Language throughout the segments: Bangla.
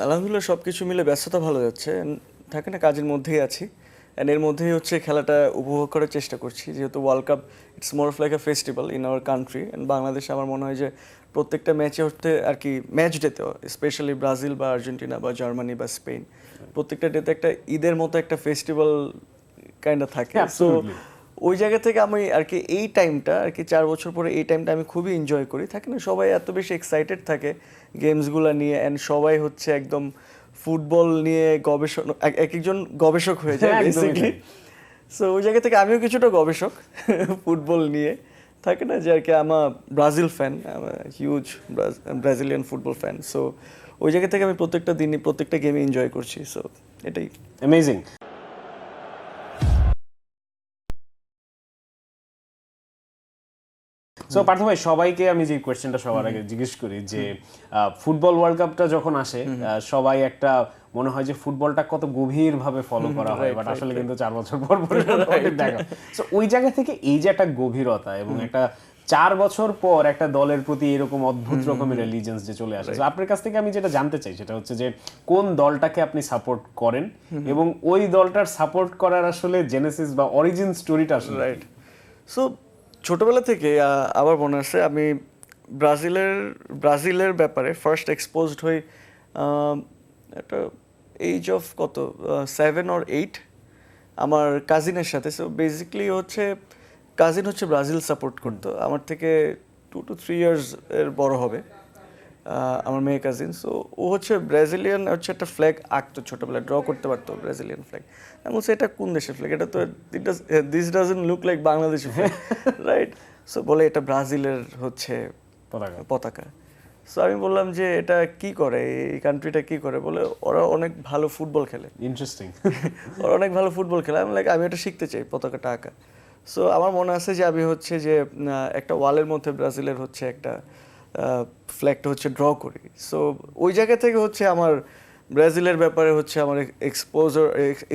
আলহামদুলিল্লাহ সবকিছু মিলে ব্যস্ততা ভালো যাচ্ছে And থাকে না কাজের মধ্যেই আছি অ্যান্ড এর মধ্যেই হচ্ছে খেলাটা উপভোগ করার চেষ্টা করছি যেহেতু world cup it's more of like a festival in our country and বাংলাদেশে আমার মনে হয় যে প্রত্যেকটা ম্যাচে হতে আর কি ম্যাচ ডেতেও স্পেশালি ব্রাজিল বা আর্জেন্টিনা বা জার্মানি বা স্পেন প্রত্যেকটা ডেতে একটা ঈদের মতো একটা ফেস্টিভ্যাল কাইন্ড থাকে সো ওই জায়গা থেকে আমি আর কি এই টাইমটা আর কি 4 বছর পরে এই টাইমটা আমি খুবই এনজয় করি থাকে না সবাই এত বেশি এক্সাইটেড থাকে গেমসগুলো নিয়ে অ্যান্ড সবাই হচ্ছে একদম ফুটবল নিয়ে গবেষণা এক একজন গবেষক হয়ে যায় বেসিক্যালি সো ওই জায়গা থেকে আমিও কিছুটা গবেষক ফুটবল নিয়ে থাকে না যে আর কি আমার Brazil fan huge Brazilian football fan so ওই জায়গা থেকে আমি প্রত্যেকটা দিনই প্রত্যেকটা গেমে এনজয় করছি সো এটাই অ্যামেজিং। সো পার্থ ভাই, সবাইকে আমি যে কোয়েশ্চেনটা সবার আগে জিজ্ঞেস করি যে ফুটবল ওয়ার্ল্ড কাপটা যখন আসে সবাই একটা মনে হয় যে ফুটবলটা কত গভীর ভাবে ফলো করা হয়, বাট আসলে কিন্তু 4 বছর পর পর দেখা। সো ওই জায়গা থেকে এই যে একটা গভীরতা এবং একটা 4 বছর পর একটা দলের প্রতি এরকম অদ্ভুত রকমের রিলিজিয়ন্স যে চলে আসে, আপনার কাছ থেকে আমি যেটা জানতে চাই সেটা হচ্ছে যে কোন দলটাকে আপনি সাপোর্ট করেন এবং ওই দলটার সাপোর্ট করার আসলে জেনেসিস বা অরিজিন স্টোরিটা আসলে রাইট। সো ছোটবেলা থেকে আবার মনে আছে আমি ব্রাজিলের ব্যাপারে ফার্স্ট এক্সপোজড হই একটা এইজ অফ কত 7 or 8 আমার কাজিনের সাথে। সো বেসিক্যালি হচ্ছে কাজিন হচ্ছে ব্রাজিল সাপোর্ট করতো, আমার থেকে 2 to 3 years এর বড় হবে আমার মেয়ে কাজিন। সো ও হচ্ছে ব্রাজিলিয়ান হচ্ছে একটা ফ্ল্যাগ আঁকতো ছোটোবেলায়, ড্র করতে পারতো ব্রাজিলিয়ান ফ্ল্যাগ। আমি বলছি এটা কোন দেশের ফ্ল্যাগ, এটা তো this doesn't look like Bangladeshi flag, right? So বলে এটা ব্রাজিলের হচ্ছে পতাকা। সো আমি বললাম যে এটা কি করে, এই কান্ট্রিটা কি করে? বলে ওরা অনেক ভালো ফুটবল খেলে। ইন্টারেস্টিং। ওরা অনেক ভালো ফুটবল খেলে। আমি লাইক আমি এটা শিখতে চাই, পতাকাটা আঁকা। সো আমার মনে আছে যে আমি হচ্ছে যে একটা ওয়ালের মধ্যে ব্রাজিলের হচ্ছে একটা ফ্ল্যাগটা হচ্ছে ড্র করি। সো ওই জায়গা থেকে হচ্ছে আমার ব্রাজিলের ব্যাপারে হচ্ছে আমার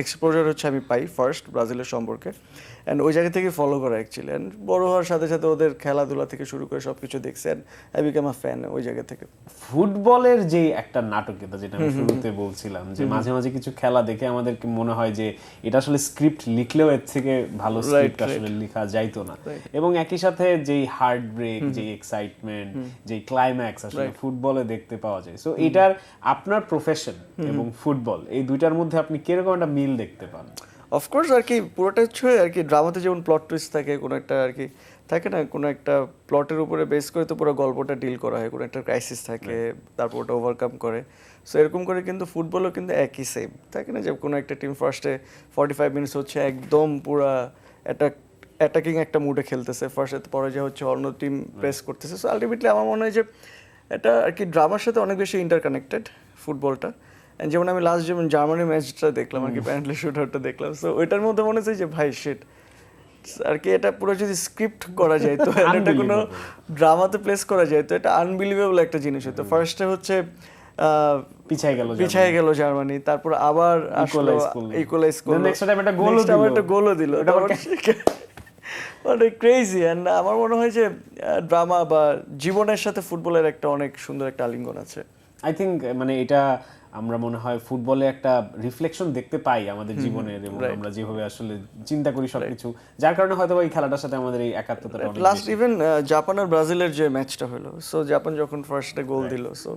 এক্সপোজার হচ্ছে আমি পাই ফার্স্ট ব্রাজিলের সম্পর্কে, অ্যান্ড ওই জায়গা থেকে ফলো করা অ্যাকচুয়ালি। অ্যান্ড বড় হওয়ার সাথে সাথে ওদের খেলাধুলা থেকে শুরু করে সব কিছু দেখছি, and I become a fan ওই জায়গা থেকে। ফুটবলের যে একটা নাটকীয়তা যেটা আমি শুরুতে বলছিলাম যে মাঝে মাঝে কিছু খেলা দেখে আমাদেরকে মনে হয় যে এটা আসলে স্ক্রিপ্ট লিখলেও এর থেকে ভালো স্ক্রিপ্ট আসলে লেখা যাইতো না, এবং একই সাথে যেই হার্ট ব্রেক, যেই এক্সাইটমেন্ট, যেই ক্লাইম্যাক্স আসলে ফুটবলে দেখতে পাওয়া যায়। সো এটার আপনার প্রফেশন এবং ফুটবল এই দুইটার মধ্যে আপনি কিরকম একটা মিল দেখতে পান? অফকোর্স আর কি পুরোটা হচ্ছে আর কি ড্রামাতে যেমন প্লট টুইস্ট থাকে, কোনো একটা আর কি থাকে না, কোনো একটা প্লটের উপরে বেস করে তো পুরো গল্পটা ডিল করা হয়, কোনো একটা ক্রাইসিস থাকে, তারপর ওটা ওভারকাম করে। সো এরকম করে কিন্তু ফুটবলও কিন্তু একই সেম থাকে না, যে কোনো একটা টিম ফার্স্টে 45 মিনিটস হচ্ছে একদম পুরা অ্যাটাকিং একটা মুডে খেলতেছে, ফার্স্টে পরে যে হচ্ছে অন্য টিম প্রেস করতেছে। সো আলটিমেটলি আমার মনে হয় যে এটা আর কি ড্রামার সাথে অনেক বেশি ইন্টারকানেক্টেড ফুটবলটা। যেমন আমি লাস্ট যেমন জার্মানি ম্যাচটা দেখলাম আর কি, প্যান্টলি শুটারটা দেখলাম। সো ওইটার মধ্যে মনে হচ্ছে যে ভাই শিট আর কি, এটা পুরো যদি স্ক্রিপ্ট করা যায় তো এটা কোনো ড্রামাতে প্লেস করা যায় তো এটা আনবিলিভেবল একটা জিনিস হতো। ফার্স্টে হচ্ছে পিছায় গেল জার্মানি, তারপর আবার আসলো ইকুয়ালাইজ করলো, নেক্সট টাইম একটা গোলও দিল, অনেক ক্রেজি। অ্যান্ড আমার মনে হয় যে ড্রামা বা জীবনের সাথে ফুটবলের একটা অনেক সুন্দর একটা আলিঙ্গন আছে। আই থিঙ্ক মানে এটা আমরা মনে হয় ফুটবলে একটা রিফ্লেকশন দেখতে পাই আমাদের জীবনের, এবং আমরা যেভাবে আসলে চিন্তা করি সবকিছু, যার কারণে হয়তো এই খেলাটার সাথে আমাদের এই একাত্মতাটা অনেক লাস্ট ইভেন জাপান আর ব্রাজিলের যে ম্যাচটা হলো, সো জাপান যখন ফার্স্টে গোল দিল, সো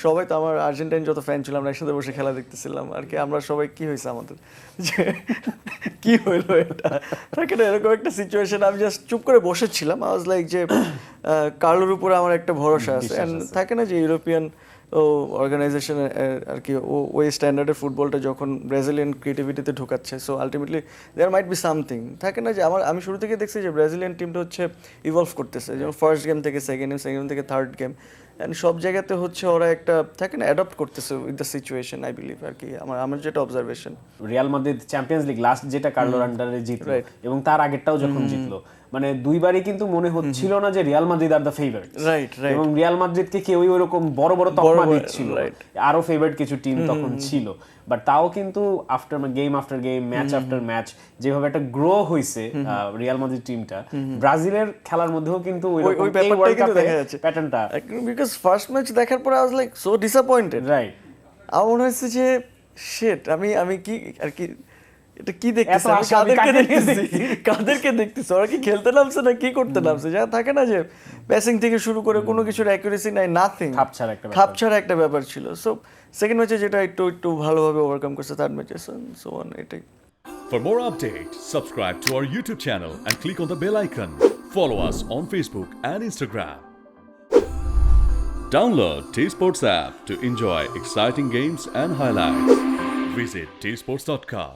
সবাই তো আমার আর্জেন্টাইন যত ফ্যান ছিল আমরা একসাথে বসে খেলা দেখতেছিলাম আর কি। আমরা সবাই কি হয়েছে আমাদের যে কি হইলো এটা, থাকে না এরকম একটা সিচুয়েশন। আমি জাস্ট চুপ করে বসেছিলাম, আই ওয়াজ লাইক যে কার্লোর উপরে আমার একটা ভরসা আছে। অ্যান্ড থাকে না যে ইউরোপিয়ান অর্গানাইজেশন আর কি ওই স্ট্যান্ডার্ডের ফুটবলটা যখন ব্রাজিলিয়ান ক্রিয়েটিভিটিতে ঢোকাচ্ছে, so ultimately there might be something. থাকে না যে আমি শুরু থেকে দেখছি যে ব্রাজিলিয়ান টিমটা হচ্ছে ইভলভ করতেছে, যেমন ফার্স্ট গেম থেকে সেকেন্ড গেম থেকে থার্ড গেম, অ্যান্ড সব জায়গাতে হচ্ছে ওরা একটা থাকে না অ্যাডপ্ট করতেছে with the situation, I believe আর কি আমার যেটা observation. Real Madrid Champions League last যেটা কার্লোর আন্ডারে জিতলো, এবং তার আগেরটাও যখন জিতলো, মানে দুইবারই কিন্তু মনে হচ্ছিল না যে Real Madrid are the favourite, right, এবং রিয়াল মাদ্রিদকে কেউই ওরকম বড় বড় তকমা দিচ্ছিল, আরো ফেভারিট কিছু টিম তখন ছিল, বাট তাও কিন্তু after game match after match যেভাবে একটা গ্রো হইছে রিয়াল মাদ্রিদ টিমটা, ব্রাজিলের খেলার মধ্যেও কিন্তু ওই ব্যাপারটাই কিন্তু দেখা যাচ্ছে প্যাটার্নটা। বিকজ ফার্স্ট ম্যাচ দেখার পরে I was like so disappointed, right. আমার মনে হয়েছে যে শেট আমি কি আর কি এটা কি দেখতেছি এত আমি আশা আমি কাদেরকে কাকে নিয়ে দেখতেছি কাদেরকে দেখতেছি ওরা কি খেলতে নামছে না কি করতে নামছে যা থাকে না যে প্যাসিং থেকে শুরু করে কোনো কিছুর অ্যাকুরেসি নাই নাথিং খাপছাড়া একটা ব্যাপার। খাপছাড়া একটা ব্যাপার ছিল সো সেকেন্ড ম্যাচে যেটা একটু ভালোভাবে ওভারকাম করছে থার্ড ম্যাচে সো অন এটাই For more updates, subscribe to our YouTube channel and click on the bell icon. Follow us on Facebook and Instagram. Download T Sports app to enjoy exciting games and highlights. Visit tsports.com.